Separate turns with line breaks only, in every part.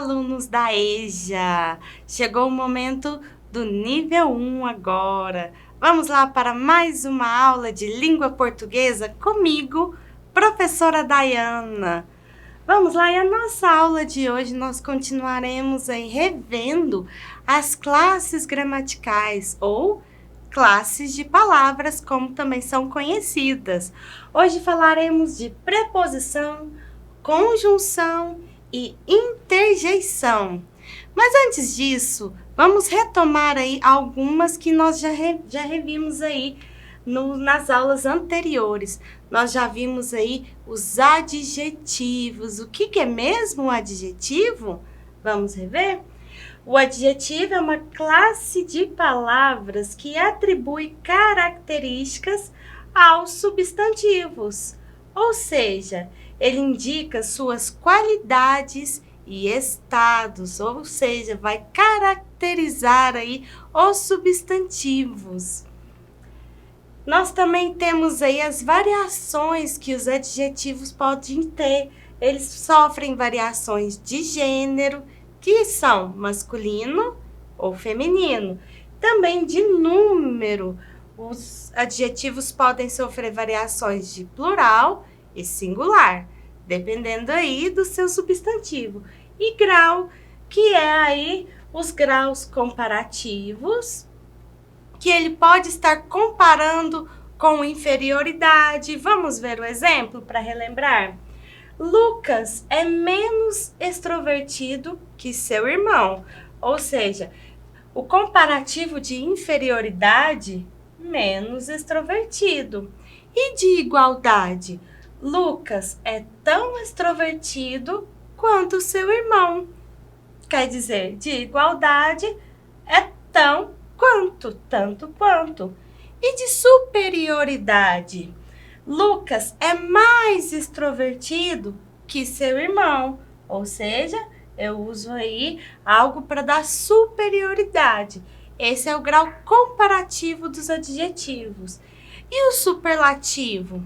alunos da EJA! Chegou o momento do nível 1 agora. Vamos lá para mais uma aula de língua portuguesa comigo, professora Dayana. Vamos lá, e a nossa aula de hoje nós continuaremos aí revendo as classes gramaticais ou classes de palavras, como também são conhecidas. Hoje falaremos de preposição, conjunção e interjeição. Mas antes disso, vamos retomar aí algumas que nós já revimos aí nas aulas anteriores. Nós já vimos aí os adjetivos. O que é mesmo um adjetivo? Vamos rever? O adjetivo é uma classe de palavras que atribui características aos substantivos, ou seja, ele indica suas qualidades e estados, ou seja, vai caracterizar aí os substantivos. Nós também temos aí as variações que os adjetivos podem ter. Eles sofrem variações de gênero, que são masculino ou feminino. Também de número, os adjetivos podem sofrer variações de plural e singular, dependendo aí do seu substantivo. E grau, que é aí os graus comparativos, que ele pode estar comparando com inferioridade. Vamos ver o exemplo para relembrar? Lucas é menos extrovertido que seu irmão, ou seja, o comparativo de inferioridade, menos extrovertido. E de igualdade, Lucas é tão extrovertido quanto seu irmão. Quer dizer, de igualdade é tão quanto, tanto quanto. E de superioridade, Lucas é mais extrovertido que seu irmão, ou seja, eu uso aí algo para dar superioridade. Esse é o grau comparativo dos adjetivos. E o superlativo?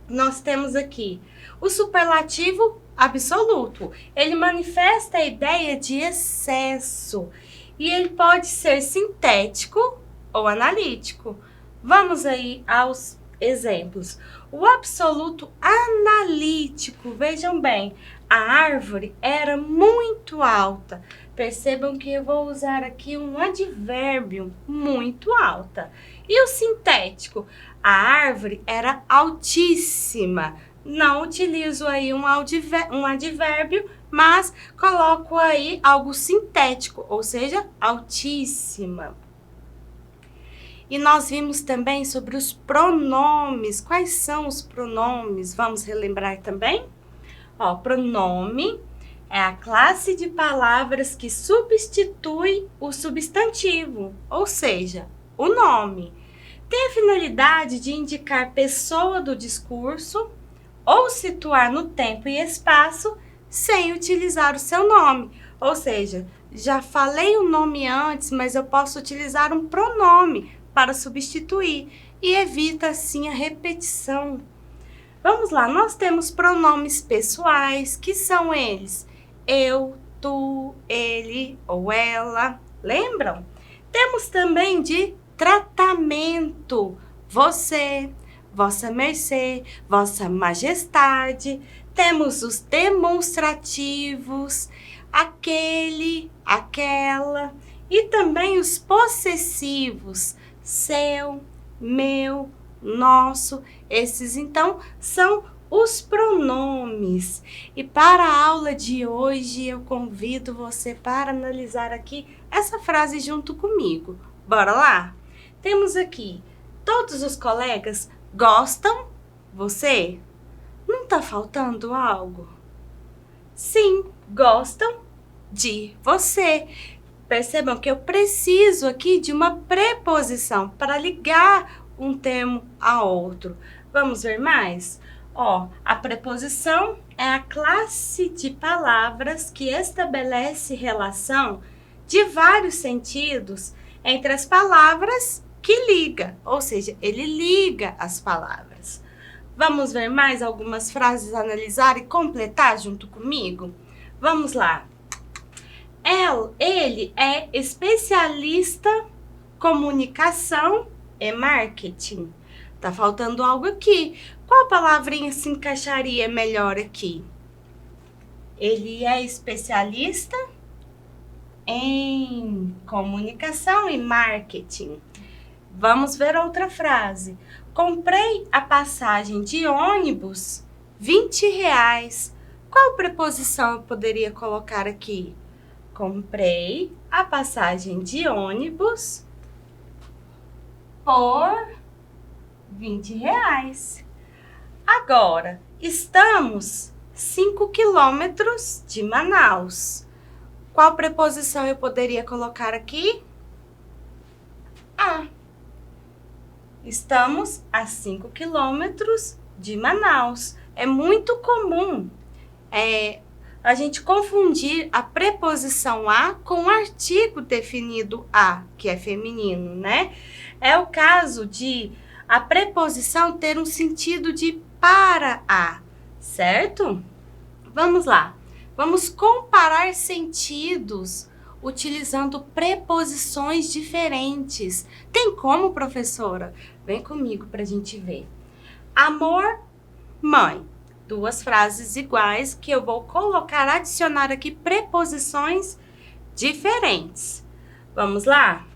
Nós temos aqui o superlativo absoluto. Ele manifesta a ideia de excesso e ele pode ser sintético ou analítico. Vamos aí aos exemplos. O absoluto analítico, vejam bem, a árvore era muito alta. Percebam que eu vou usar aqui um advérbio, muito alta. E o sintético, a árvore era altíssima. Não utilizo aí um advérbio, mas coloco aí algo sintético, ou seja, altíssima. E nós vimos também sobre os pronomes. Quais são os pronomes? Vamos relembrar também? Ó, pronome é a classe de palavras que substitui o substantivo, ou seja, o nome. Tem a finalidade de indicar pessoa do discurso ou situar no tempo e espaço sem utilizar o seu nome. Ou seja, já falei o nome antes, mas eu posso utilizar um pronome para substituir e evita assim a repetição. Vamos lá, nós temos pronomes pessoais, que são eles: eu, tu, ele ou ela. Lembram? Temos também de tratamento: você, vossa mercê, vossa majestade. Temos os demonstrativos: aquele, aquela. E também os possessivos: seu, meu, nosso. Esses, então, são os pronomes. E para a aula de hoje, eu convido você para analisar aqui essa frase junto comigo. Bora lá? Temos aqui: todos os colegas gostam? Você? Não tá faltando algo? Sim, gostam de você. Percebam que eu preciso aqui de uma preposição para ligar um termo a outro. Vamos ver mais? Ó, a preposição é a classe de palavras que estabelece relação de vários sentidos entre as palavras que liga, ou seja, ele liga as palavras. Vamos ver mais algumas frases, analisar e completar junto comigo? Vamos lá. Ele é especialista comunicação e marketing. Tá faltando algo aqui. Qual palavrinha se encaixaria melhor aqui? Ele é especialista em comunicação e marketing. Vamos ver outra frase. Comprei a passagem de ônibus R$ 20. Qual preposição eu poderia colocar aqui? Comprei a passagem de ônibus por R$ 20. Agora, estamos 5 quilômetros de Manaus. Qual preposição eu poderia colocar aqui? A. Estamos a 5 quilômetros de Manaus. É muito comum a gente confundir a preposição a com o artigo definido a, que é feminino, né? É o caso de a preposição ter um sentido de para a, certo? Vamos lá. Vamos comparar sentidos utilizando preposições diferentes. Tem como, professora? Vem comigo para a gente ver. Amor, mãe. Duas frases iguais que eu vou colocar, adicionar aqui preposições diferentes. Vamos lá?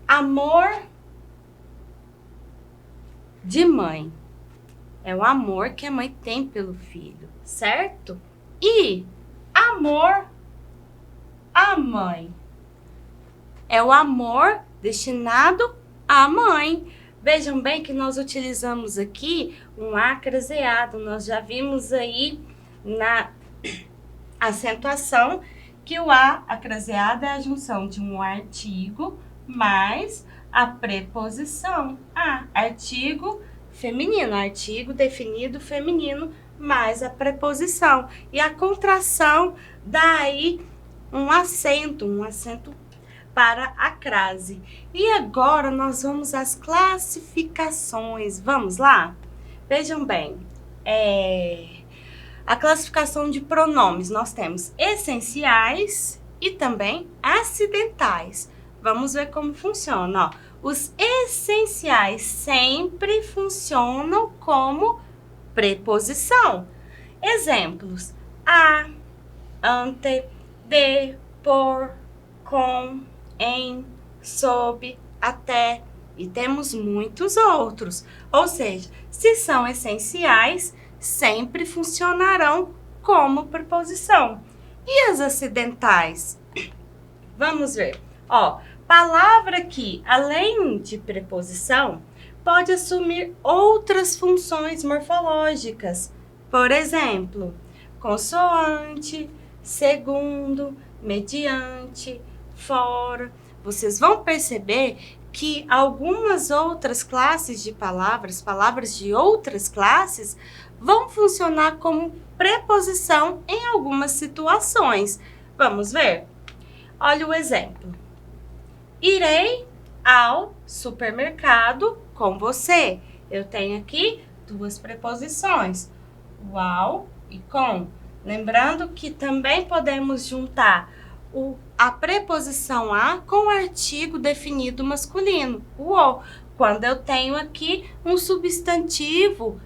Amor de mãe. É o amor que a mãe tem pelo filho, certo? E amor à mãe. É o amor destinado à mãe. Vejam bem que nós utilizamos aqui um A craseado. Nós já vimos aí na acentuação que o A acraseado é a junção de um artigo mais a preposição a. Artigo feminino, artigo definido feminino mais a preposição. E a contração dá aí um acento para a crase. E agora nós vamos às classificações. Vamos lá? Vejam bem, a classificação de pronomes. Nós temos essenciais e também acidentais. Vamos ver como funciona. Ó. Os essenciais sempre funcionam como preposição. Exemplos: a, ante, de, por, com, em, sob, até, e temos muitos outros. Ou seja, se são essenciais, sempre funcionarão como preposição. E as acidentais? Vamos ver. Ó, palavra que, além de preposição, pode assumir outras funções morfológicas. Por exemplo, consoante, segundo, mediante, fora. Vocês vão perceber que algumas outras classes de palavras, palavras de outras classes, vão funcionar como preposição em algumas situações. Vamos ver? Olha o exemplo. Irei ao supermercado com você. Eu tenho aqui duas preposições, o ao e com. Lembrando que também podemos juntar a preposição a com o artigo definido masculino, o o, quando eu tenho aqui um substantivo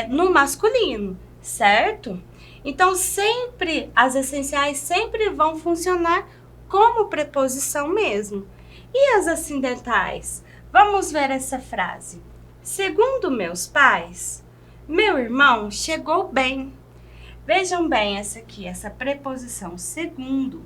no masculino, certo? Então, sempre, as essenciais sempre vão funcionar como preposição mesmo. E as acidentais? Vamos ver essa frase. Segundo meus pais, meu irmão chegou bem. Vejam bem essa aqui, essa preposição segundo.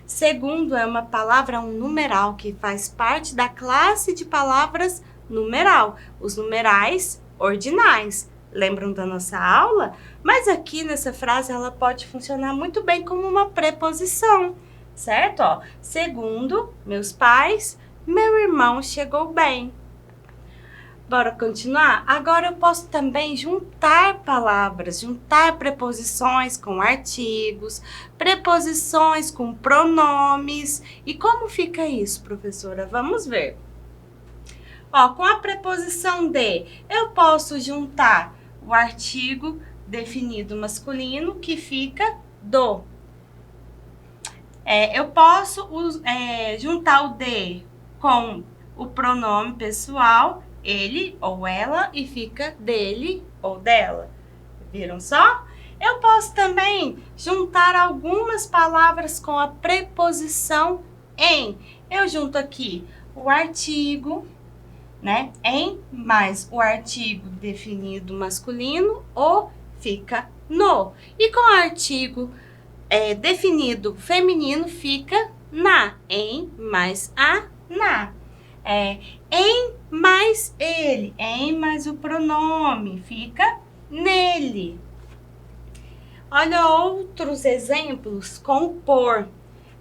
Segundo é uma palavra, um numeral, que faz parte da classe de palavras numeral. Os numerais ordinais. Lembram da nossa aula? Mas aqui nessa frase ela pode funcionar muito bem como uma preposição, certo? Ó, segundo meus pais, meu irmão chegou bem. Bora continuar? Agora eu posso também juntar palavras, juntar preposições com artigos, preposições com pronomes. E como fica isso, professora? Vamos ver. Ó, com a preposição de, eu posso juntar o artigo definido masculino, que fica do. Eu posso juntar o de com o pronome pessoal, ele ou ela, e fica dele ou dela. Viram só? Eu posso também juntar algumas palavras com a preposição em. Eu junto aqui o artigo, né? Em mais o artigo definido masculino, o fica no. E com o artigo definido feminino, fica na. Em mais a, na. Em mais ele, em mais o pronome, fica nele. Olha outros exemplos com por,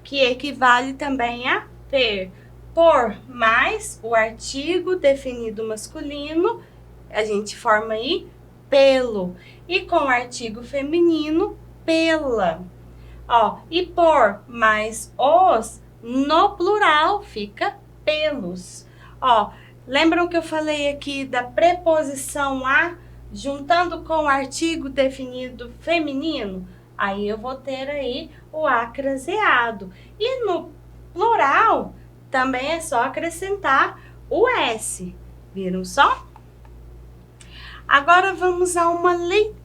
que equivale também a per. Por mais o artigo definido masculino, a gente forma aí pelo. E com o artigo feminino, pela. E por mais os, no plural, fica pelos. Lembram que eu falei aqui da preposição a, juntando com o artigo definido feminino? Aí eu vou ter aí o acraseado. E no plural, também é só acrescentar o S. Viram só? Agora vamos a uma leitura.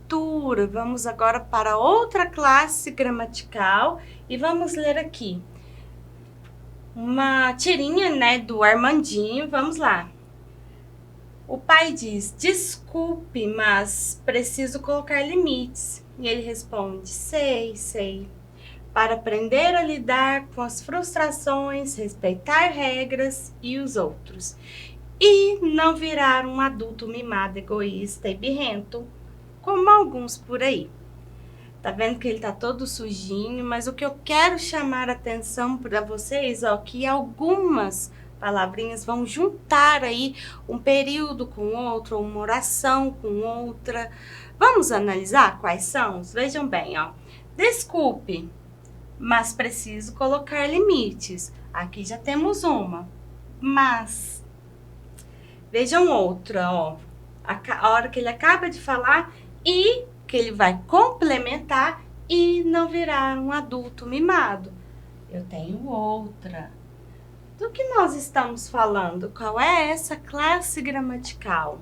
Vamos agora para outra classe gramatical e vamos ler aqui uma tirinha, né, do Armandinho. Vamos lá. O pai diz: desculpe, mas preciso colocar limites. E ele responde: sei. Para aprender a lidar com as frustrações, respeitar regras e os outros. E não virar um adulto mimado, egoísta e birrento, como alguns por aí. Tá vendo que ele tá todo sujinho, mas o que eu quero chamar a atenção para vocês, que algumas palavrinhas vão juntar aí um período com outro, uma oração com outra. Vamos analisar quais são? Vejam bem, desculpe, mas preciso colocar limites. Aqui já temos uma, mas vejam outra, a hora que ele acaba de falar e que ele vai complementar e não virar um adulto mimado. Eu tenho outra. Do que nós estamos falando? Qual é essa classe gramatical?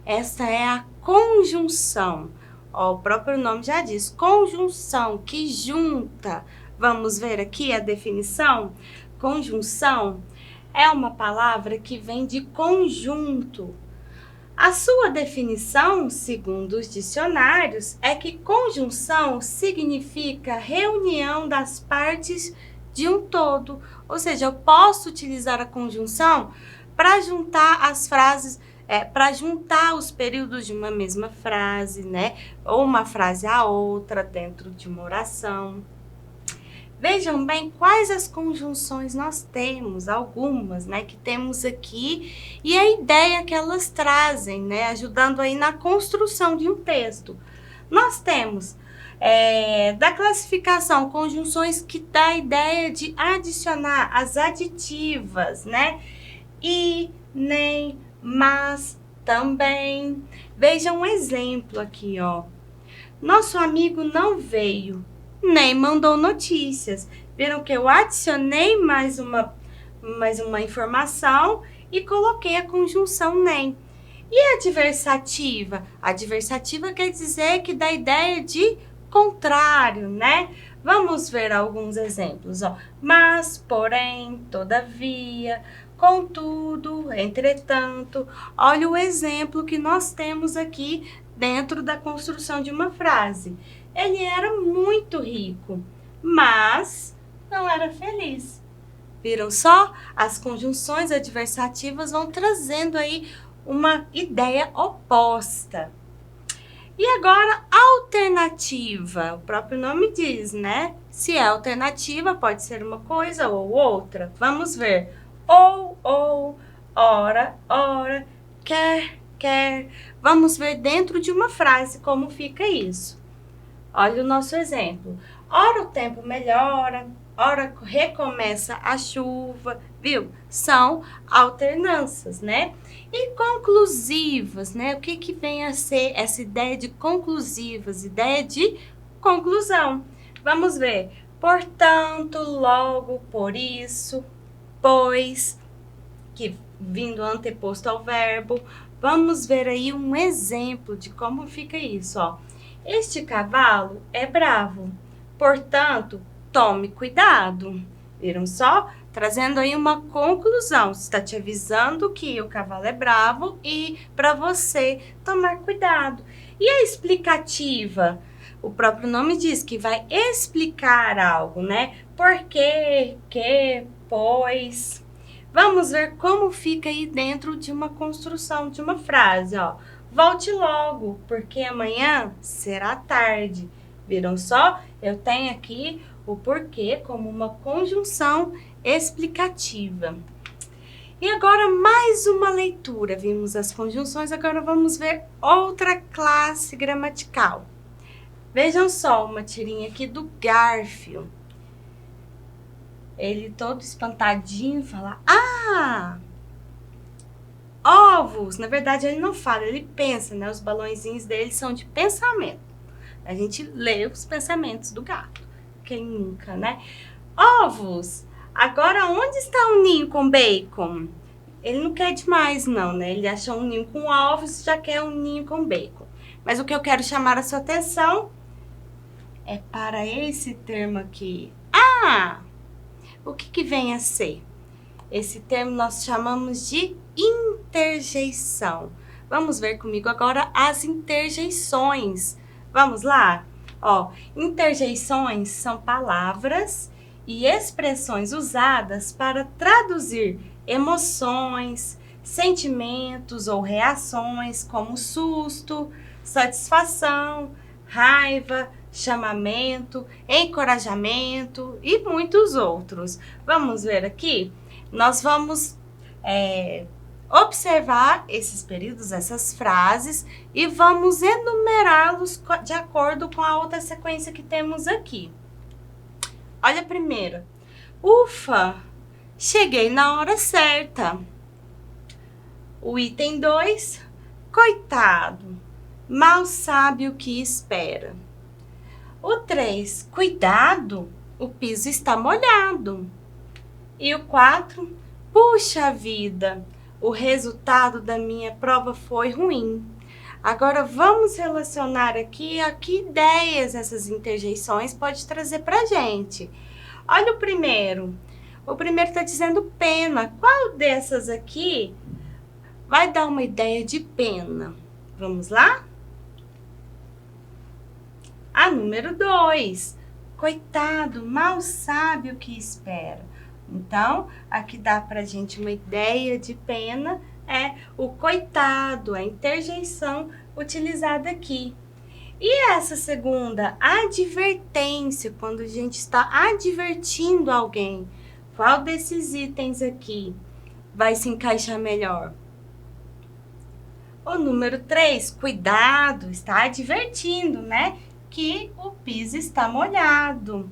Essa é a conjunção. O próprio nome já diz, conjunção, que junta. Vamos ver aqui a definição? Conjunção é uma palavra que vem de conjunto. A sua definição, segundo os dicionários, é que conjunção significa reunião das partes de um todo. Ou seja, eu posso utilizar a conjunção para juntar as frases, para juntar os períodos de uma mesma frase, né? Ou uma frase a outra dentro de uma oração. Vejam bem quais as conjunções nós temos, algumas, né, que temos aqui, e a ideia que elas trazem, né, ajudando aí na construção de um texto. Nós temos, da classificação, conjunções que dá a ideia de adicionar as aditivas, né, e, nem, mas, também. Vejam um exemplo aqui, Nosso amigo não veio, nem mandou notícias. Viram que eu adicionei mais uma informação e coloquei a conjunção nem. E a adversativa? A adversativa quer dizer que dá a ideia de contrário, né? Vamos ver alguns exemplos, Mas, porém, todavia, contudo, entretanto. Olha o exemplo que nós temos aqui dentro da construção de uma frase. Ele era muito rico, mas não era feliz. Viram só? As conjunções adversativas vão trazendo aí uma ideia oposta. E agora, alternativa. O próprio nome diz, né? Se é alternativa, pode ser uma coisa ou outra. Vamos ver. Ou, ora, quer. Vamos ver dentro de uma frase como fica isso. Olha o nosso exemplo. Ora o tempo melhora, ora recomeça a chuva, viu? São alternâncias, né? E conclusivas, né? O que vem a ser essa ideia de conclusivas? Ideia de conclusão. Vamos ver. Portanto, logo, por isso, pois, que vindo anteposto ao verbo. Vamos ver aí um exemplo de como fica isso, ó. Este cavalo é bravo, portanto, tome cuidado. Viram só? Trazendo aí uma conclusão. Está te avisando que o cavalo é bravo e para você tomar cuidado. E a explicativa? O próprio nome diz que vai explicar algo, né? Por quê, que, pois. Vamos ver como fica aí dentro de uma construção de uma frase, ó. Volte logo, porque amanhã será tarde. Viram só? Eu tenho aqui o porquê como uma conjunção explicativa. E agora mais uma leitura. Vimos as conjunções, agora vamos ver outra classe gramatical. Vejam só uma tirinha aqui do Garfield. Ele todo espantadinho fala, ovos. Na verdade, ele não fala, ele pensa, né? Os balõezinhos dele são de pensamento. A gente lê os pensamentos do gato. Quem nunca, né? Ovos. Agora, onde está o ninho com bacon? Ele não quer demais, não, né? Ele acha um ninho com ovos e já quer um ninho com bacon. Mas o que eu quero chamar a sua atenção é para esse termo aqui. O que vem a ser? Esse termo nós chamamos de interjeição. Vamos ver comigo agora as interjeições. Vamos lá? Ó, interjeições são palavras e expressões usadas para traduzir emoções, sentimentos ou reações como susto, satisfação, raiva, chamamento, encorajamento e muitos outros. Vamos ver aqui? Nós vamos observar esses períodos, essas frases, e vamos enumerá-los de acordo com a outra sequência que temos aqui. Olha a primeira. Ufa, cheguei na hora certa. O item 2, coitado, mal sabe o que espera. O 3, cuidado, o piso está molhado. E o 4, puxa vida, o resultado da minha prova foi ruim. Agora vamos relacionar aqui a que ideias essas interjeições pode trazer pra gente. Olha o primeiro. O primeiro está dizendo pena. Qual dessas aqui vai dar uma ideia de pena? Vamos lá? A número 2, coitado, mal sabe o que espera. Então, aqui dá pra gente uma ideia de pena, é o coitado, a interjeição utilizada aqui. E essa segunda, advertência, quando a gente está advertindo alguém, qual desses itens aqui vai se encaixar melhor? O número 3, cuidado, está advertindo, né? Que o piso está molhado.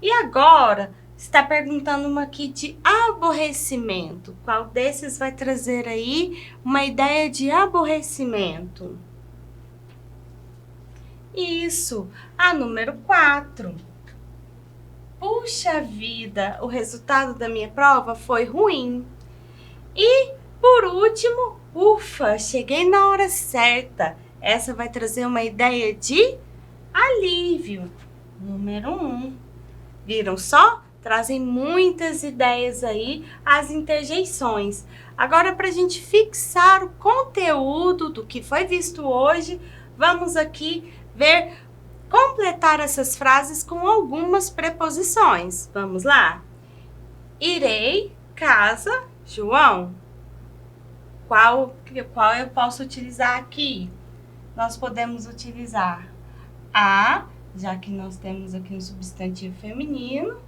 E agora, está perguntando uma aqui de aborrecimento. Qual desses vai trazer aí uma ideia de aborrecimento? Isso, a número 4. Puxa vida, o resultado da minha prova foi ruim. E, por último, ufa, cheguei na hora certa. Essa vai trazer uma ideia de alívio. Número 1. Viram só? Trazem muitas ideias aí as interjeições. Agora, para a gente fixar o conteúdo do que foi visto hoje, vamos aqui ver, completar essas frases com algumas preposições. Vamos lá? Irei, casa, João. Qual eu posso utilizar aqui? Nós podemos utilizar a, já que nós temos aqui um substantivo feminino,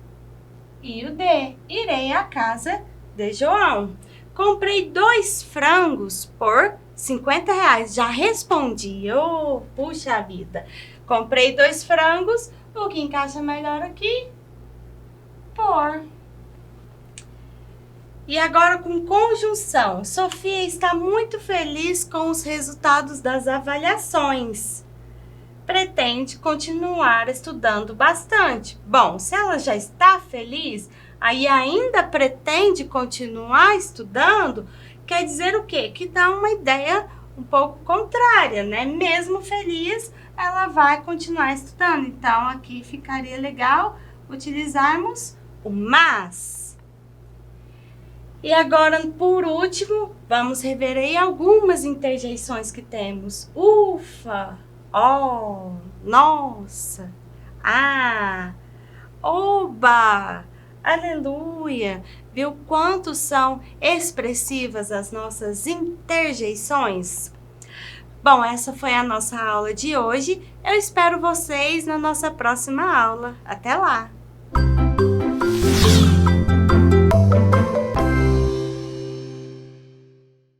e o de. Irei à casa de João. Comprei 2 frangos por R$50. Já respondi. Puxa vida. Comprei 2 frangos. O que encaixa melhor aqui? Por. E agora com conjunção. Sofia está muito feliz com os resultados das avaliações. pretende continuar estudando bastante. Bom, se ela já está feliz, aí ainda pretende continuar estudando, quer dizer o quê? Que dá uma ideia um pouco contrária, né? Mesmo feliz, ela vai continuar estudando. Então, aqui ficaria legal utilizarmos o mas. E agora, por último, vamos rever aí algumas interjeições que temos. Ufa, ó, nossa, ah, oba, aleluia. Viu quanto são expressivas as nossas interjeições? Bom, essa foi a nossa aula de hoje. Eu espero vocês na nossa próxima aula. Até lá!